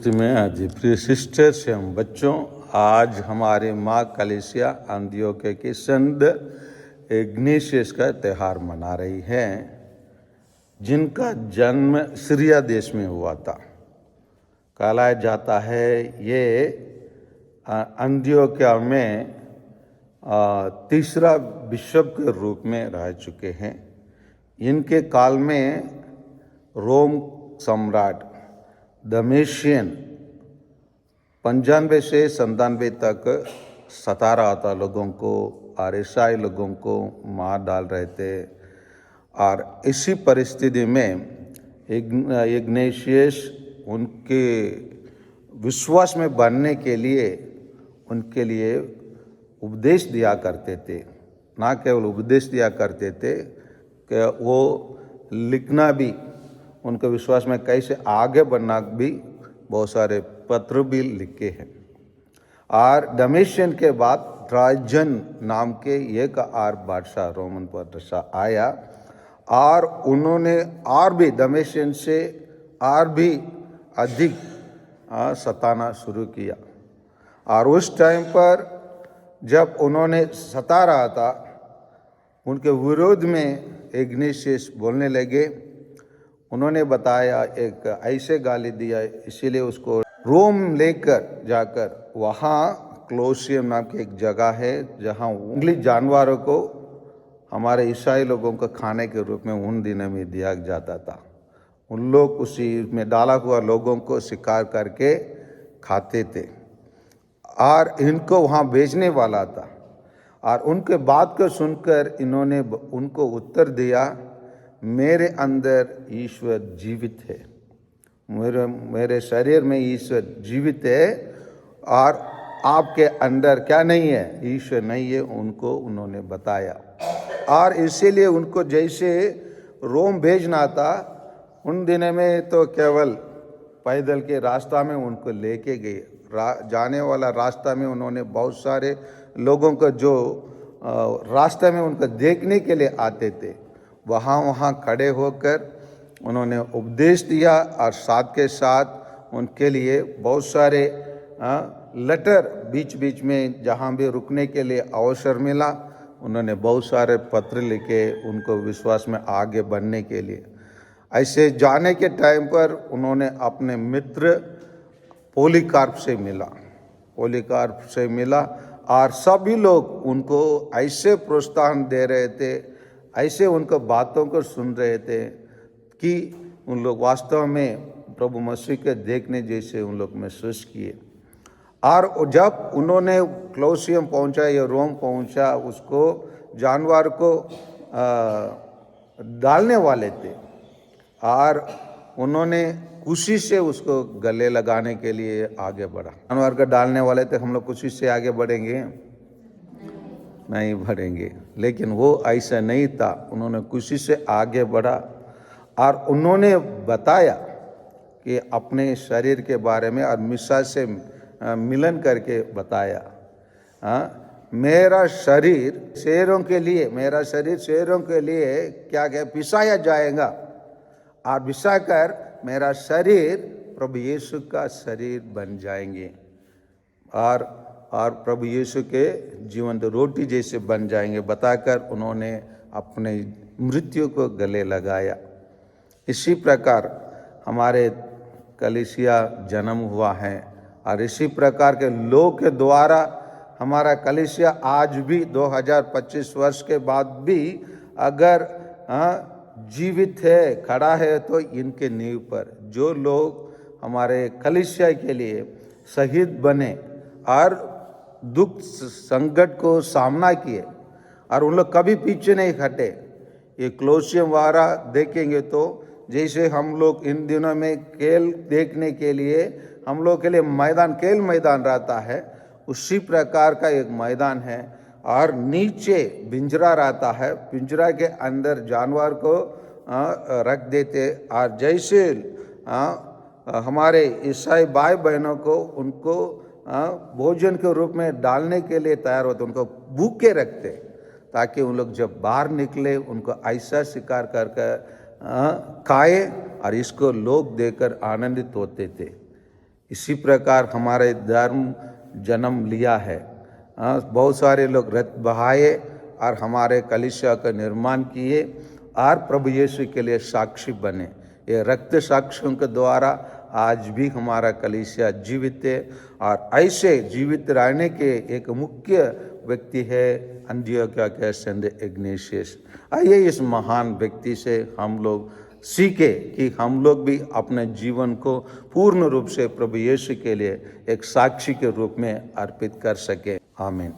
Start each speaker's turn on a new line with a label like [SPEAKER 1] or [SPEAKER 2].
[SPEAKER 1] में आज प्रिय सिस्टर्स एवं बच्चों, आज हमारे माँ कलीसिया अंत्योक्या की संत इग्नेशियस का त्यौहार मना रही है, जिनका जन्म सीरिया देश में हुआ था। कहलाया जाता है ये अंत्योक्या में तीसरा बिशप के रूप में रह चुके हैं। इनके काल में रोम सम्राट डोमिशियन 95 से 97 तक सता रहा था लोगों को और ईसाई लोगों को मार डाल रहे थे। और इसी परिस्थिति में इग्नेशियस उनके विश्वास में बढ़ने के लिए उनके लिए उपदेश दिया करते थे। ना केवल उपदेश दिया करते थे कि वो लिखना भी, उनके विश्वास में कैसे आगे बढ़ना भी बहुत सारे पत्र भी लिखे हैं। और डोमिशियन के बाद ट्राजन नाम के एक और बादशाह, रोमन बादशाह आया और उन्होंने और भी डोमिशियन से और भी अधिक सताना शुरू किया। और उस टाइम पर जब उन्होंने सता रहा था, उनके विरोध में इग्नेशियस बोलने लगे। उन्होंने बताया, एक ऐसे गाली दिया, इसीलिए उसको रोम लेकर जाकर वहाँ क्लोसियम नाम की एक जगह है जहाँ जंगली जानवरों को हमारे ईसाई लोगों को खाने के रूप में उन दिनों में दिया जाता था। उन लोग उसी में डाला हुआ लोगों को शिकार करके खाते थे और इनको वहाँ बेचने वाला था। और उनके बात को सुनकर इन्होंने उनको उत्तर दिया, मेरे अंदर ईश्वर जीवित है, मेरे शरीर में ईश्वर जीवित है और आपके अंदर क्या नहीं है, ईश्वर नहीं है। उनको उन्होंने बताया और इसीलिए उनको जैसे रोम भेजना था, उन दिनों में तो केवल पैदल के रास्ता में उनको लेके गए। जाने वाला रास्ता में उन्होंने बहुत सारे लोगों को जो रास्ते में उनको देखने के लिए आते थे, वहाँ खड़े होकर उन्होंने उपदेश दिया और साथ के साथ उनके लिए बहुत सारे लेटर बीच बीच में जहाँ भी रुकने के लिए अवसर मिला, उन्होंने बहुत सारे पत्र लिखे उनको विश्वास में आगे बढ़ने के लिए। ऐसे जाने के टाइम पर उन्होंने अपने मित्र पोलीकार्प से मिला और सभी लोग उनको ऐसे प्रोत्साहन दे रहे थे, ऐसे उनको बातों को सुन रहे थे कि उन लोग वास्तव में प्रभु मसीह के देखने जैसे उन लोग महसूस किए। और जब उन्होंने क्लोसियम पहुंचा या रोम पहुंचा, उसको जानवर को डालने वाले थे और उन्होंने खुशी से उसको गले लगाने के लिए आगे बढ़ा। जानवर को डालने वाले थे, हम लोग खुशी से आगे बढ़ेंगे? नहीं बढ़ेंगे। लेकिन वो ऐसा नहीं था, उन्होंने खुशी से आगे बढ़ा और उन्होंने बताया कि अपने शरीर के बारे में और मिसा से मिलन करके बताया, मेरा शरीर शेरों के लिए क्या पिसाया जाएगा और पिसाकर मेरा शरीर प्रभु यीशु का शरीर बन जाएंगे और प्रभु यीशु के जीवंत रोटी जैसे बन जाएंगे, बताकर उन्होंने अपने मृत्यु को गले लगाया। इसी प्रकार हमारे कलीसिया जन्म हुआ है और इसी प्रकार के लोग के द्वारा हमारा कलीसिया आज भी 2025 वर्ष के बाद भी अगर जीवित है, खड़ा है, तो इनके नींव पर जो लोग हमारे कलीसिया के लिए शहीद बने और दुख संकट को सामना किए और उन लोग कभी पीछे नहीं हटे। ये क्लोसियम वारा देखेंगे तो जैसे हम लोग इन दिनों में खेल देखने के लिए हम लोग के लिए खेल मैदान रहता है, उसी प्रकार का एक मैदान है और नीचे पिंजरा रहता है। पिंजरा के अंदर जानवर को रख देते और जैसे हमारे ईसाई भाई बहनों को उनको भोजन के रूप में डालने के लिए तैयार होते, उनको भूखे रखते ताकि उन लोग जब बाहर निकले उनको ऐसा शिकार करके खाए और इसको लोग देकर आनंदित होते थे। इसी प्रकार हमारे धर्म जन्म लिया है। बहुत सारे लोग रक्त बहाए और हमारे कलीसिया का निर्माण किए और प्रभु यीशु के लिए साक्षी बने। ये रक्त साक्ष्यों के द्वारा आज भी हमारा कलीसिया जीवित है और ऐसे जीवित रहने के एक मुख्य व्यक्ति है अंतियोकिया के सेंट इग्नाटियस। आइए इस महान व्यक्ति से हम लोग सीखे कि हम लोग भी अपने जीवन को पूर्ण रूप से प्रभु यीशु के लिए एक साक्षी के रूप में अर्पित कर सके। आमीन।